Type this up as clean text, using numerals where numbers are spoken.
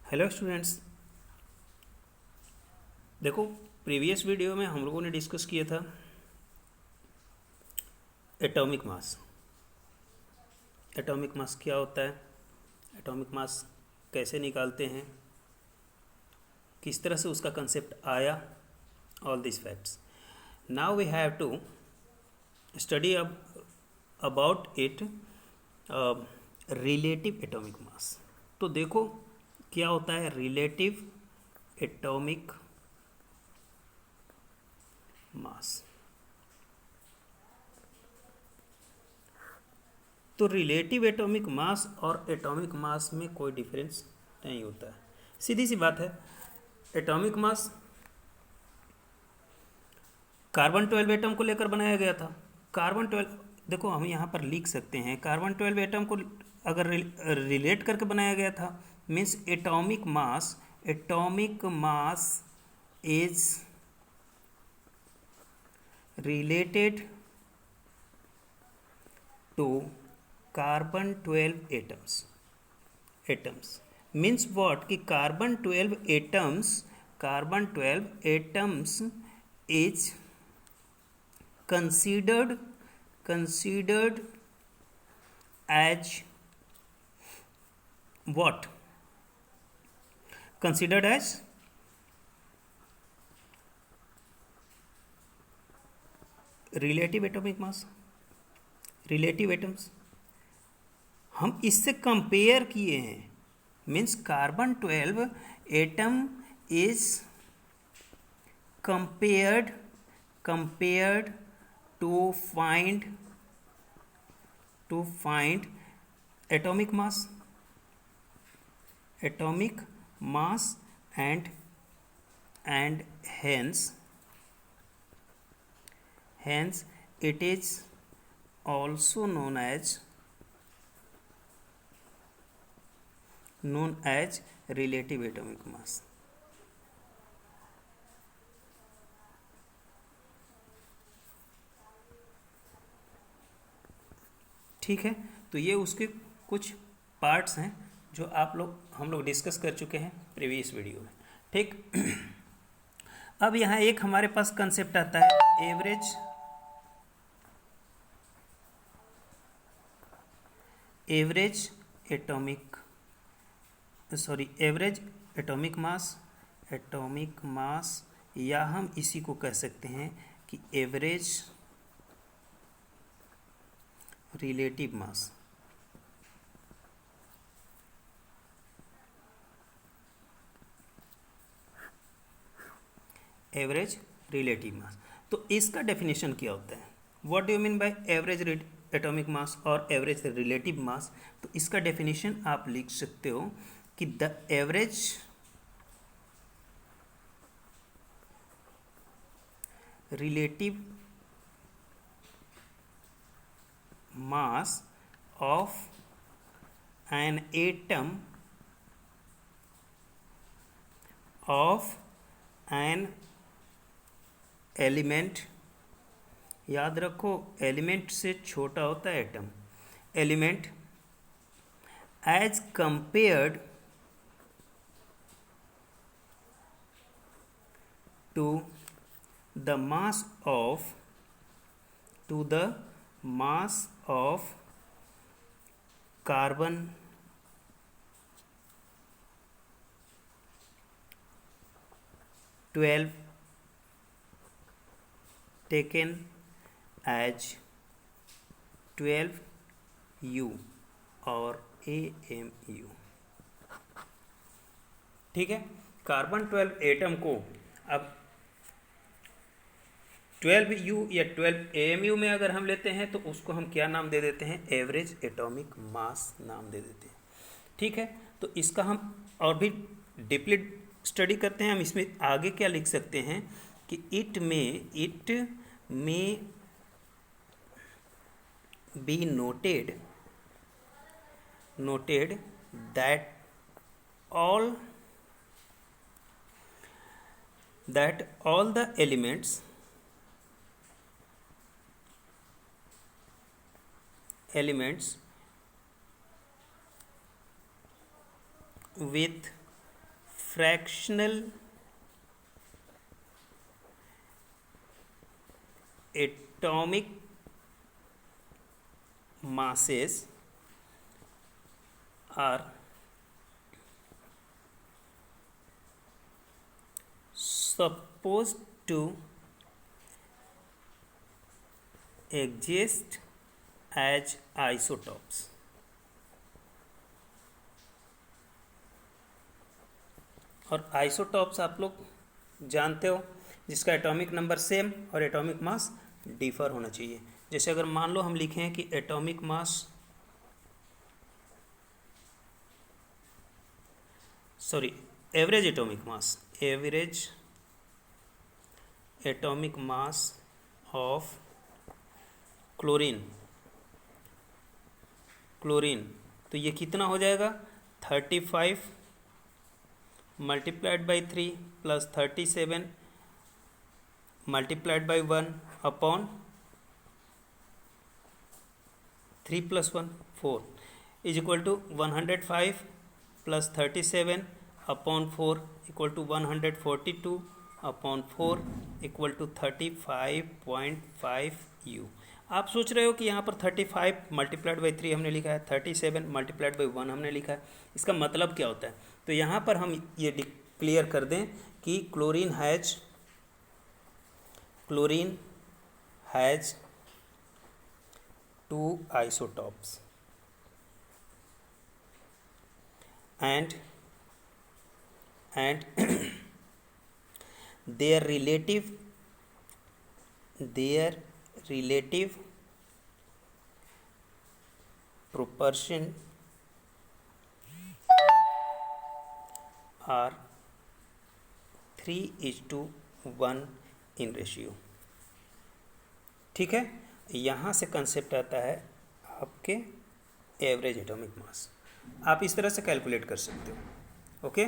Hello students. देखो, previous video में हम लोगों ने डिस्कस किया था एटॉमिक मास। एटॉमिक मास क्या होता है, एटॉमिक मास कैसे निकालते हैं, किस तरह से उसका कंसेप्ट आया, all this facts. Now we have to study about it relative atomic mass. तो देखो क्या होता है रिलेटिव एटॉमिक मास। तो रिलेटिव एटॉमिक मास और एटॉमिक मास में कोई डिफरेंस नहीं होता है, सीधी सी बात है। एटॉमिक मास कार्बन 12 एटम को लेकर बनाया गया था। कार्बन 12, देखो हम यहाँ पर लिख सकते हैं कार्बन 12 एटम को अगर रिलेट करके बनाया गया था, means atomic mass is related to carbon 12 atoms means what कि carbon 12 atoms is considered as what? Considered as relative atomic mass, relative atoms. हम इससे कंपेयर किए हैं, means carbon 12 atom is compared to find atomic mass and hence it is also known as relative atomic mass। ठीक है, तो ये उसके कुछ पार्ट्स हैं जो हम लोग डिस्कस कर चुके हैं प्रीवियस वीडियो में। ठीक, अब यहाँ एक हमारे पास कंसेप्ट आता है एवरेज एटॉमिक मास, या हम इसी को कह सकते हैं कि average relative mass. Average relative mass, तो इसका डेफिनेशन क्या होता है? What do you mean by average atomic मास और एवरेज रिलेटिव मास? तो इसका डेफिनेशन आप लिख सकते हो कि the average relative mass of an atom of an element, याद रखो एलिमेंट से छोटा होता है atom, element as compared to the mass of carbon 12 taken as 12U और AMU। ठीक है, कार्बन 12 एटम को अब 12U या 12AMU में अगर हम लेते हैं तो उसको हम क्या नाम दे देते हैं? एवरेज एटॉमिक मास नाम दे देते हैं। ठीक है, तो इसका हम और भी डीपली स्टडी करते हैं। हम इसमें आगे क्या लिख सकते हैं कि इट में be noted that all the elements with fractional atomic masses are supposed to exist as isotopes. और आइसोटॉप्स आप लोग जानते हो, जिसका एटॉमिक नंबर सेम और एटॉमिक मास डिफर होना चाहिए। जैसे अगर मान लो हम लिखें कि atomic mass average atomic mass of chlorine, तो ये कितना हो जाएगा 35 multiplied by 3 plus 37 multiplied by 1 upon 3 plus 1 4 is equal to 105 plus 37 upon 4 equal to 142 upon 4 equal to 35.5 u. आप सोच रहे हो कि यहाँ पर 35 मल्टीप्लाइड बाई 3 हमने लिखा है, 37 मल्टीप्लाइड बाई 1 हमने लिखा है, इसका मतलब क्या होता है? तो यहाँ पर हम ये क्लियर कर दें कि chlorine has 2 isotopes and their relative proportion are 3:1 in ratio। ठीक है, यहाँ से कंसेप्ट आता है आपके एवरेज एटॉमिक मास। आप इस तरह से कैलकुलेट कर सकते हो। ओके।